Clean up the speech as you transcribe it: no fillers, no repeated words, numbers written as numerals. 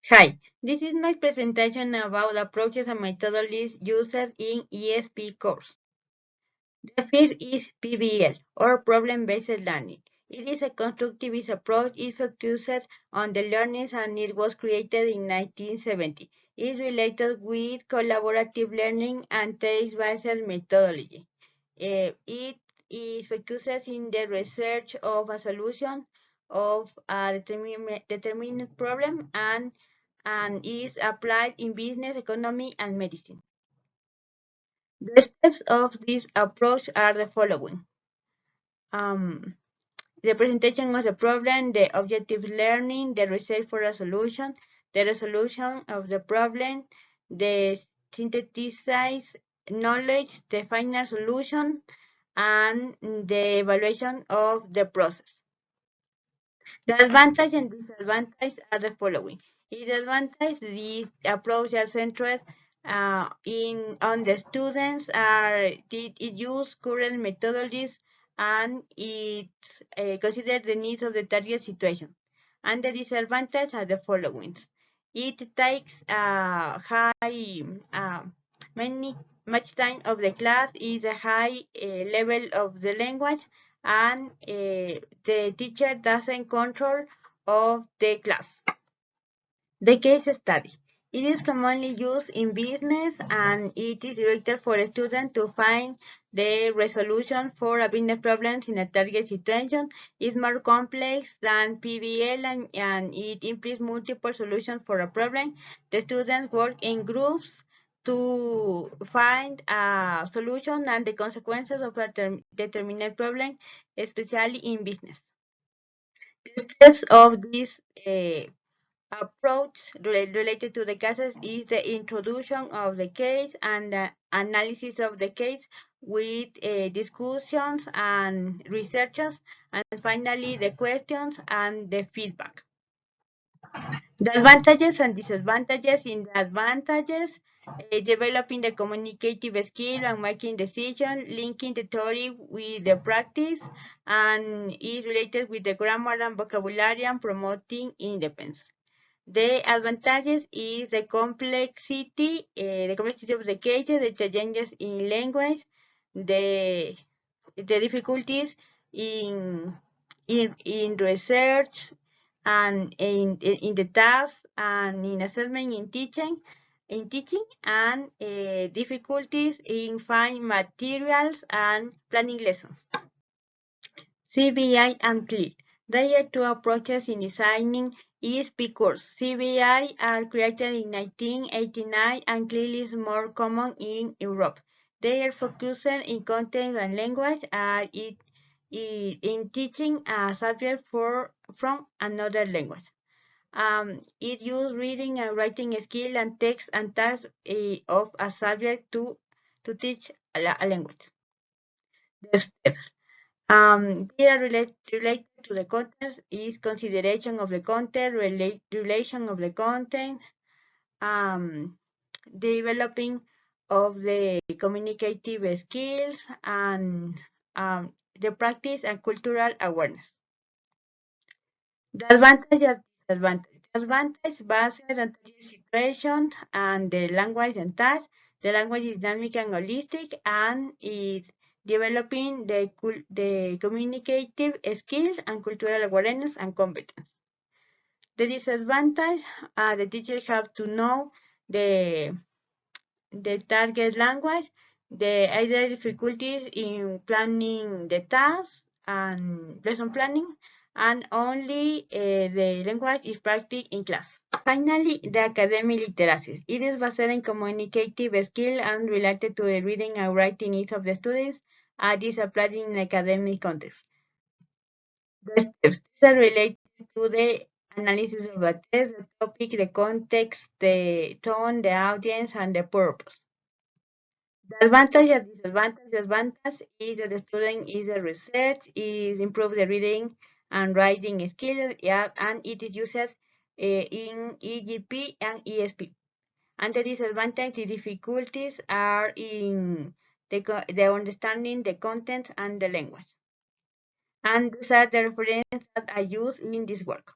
Hi, this is my presentation about approaches and methodologies used in ESP course. The first is PBL, or problem-based learning. It is a constructivist approach. It focuses on the learnings and it was created in 1970. It is related with collaborative learning and text-based methodology. It focuses in the research of a solution of a determined problem and is applied in business, economy, and medicine. The steps of this approach are the following. Um, the presentation of the problem, the objective learning, the research for a solution, the resolution of the problem, the synthesized knowledge, the final solution, and the evaluation of the process. The advantage and disadvantage are the following. In the advantage, the approach are centered on the students. It use current methodologies and it consider the needs of the target situation. And the disadvantage are the following. It takes high many much time of the class, is a high level of the language, and the teacher doesn't control of the class. The case study. It is commonly used in business and it is directed for a student to find the resolution for a business problem in a target situation. It's more complex than PBL and it implies multiple solutions for a problem. The students work in groups to find a solution and the consequences of a determined problem, especially in business. The steps of this approach related to the cases is the introduction of the case and the analysis of the case with discussions and researches, and finally the questions and the feedback. The advantages and disadvantages. In the advantages, developing the communicative skill and making decisions, linking the theory with the practice, and is related with the grammar and vocabulary and promoting independence. The advantages is the complexity of the cases, the changes in language, the difficulties in research and in the tasks and in assessment in teaching and difficulties in finding materials and planning lessons. CBI and CLIL. There are two approaches in designing ESP course. CBI are created in 1989 and CLIL is more common in Europe. They are focusing in content and language in teaching a subject from another language. It uses reading and writing skill and text and tasks of a subject to teach a language. The steps. They are related to the content is consideration of the content, relation of the content, developing of the communicative skills, and the practice and cultural awareness. The advantage and disadvantage. The advantage based on the situation and the language and task. The language is dynamic and holistic and is developing the communicative skills and cultural awareness and competence. The disadvantage, the teacher have to know the target language, the other difficulties in planning the tasks and lesson planning, and only the language is practiced in class. Finally, the academic literacies. It is based on communicative skill and related to the reading and writing needs of the students, and is applied in academic context. The steps are related to the analysis of the test, the topic, the context, the tone, the audience, and the purpose. The advantage and disadvantage. The advantage is that the student is a research, is improve the reading and writing skills, yeah, and it is used in EGP and ESP. And the disadvantage, the difficulties are in the understanding the content and the language. And these are the references that I use in this work.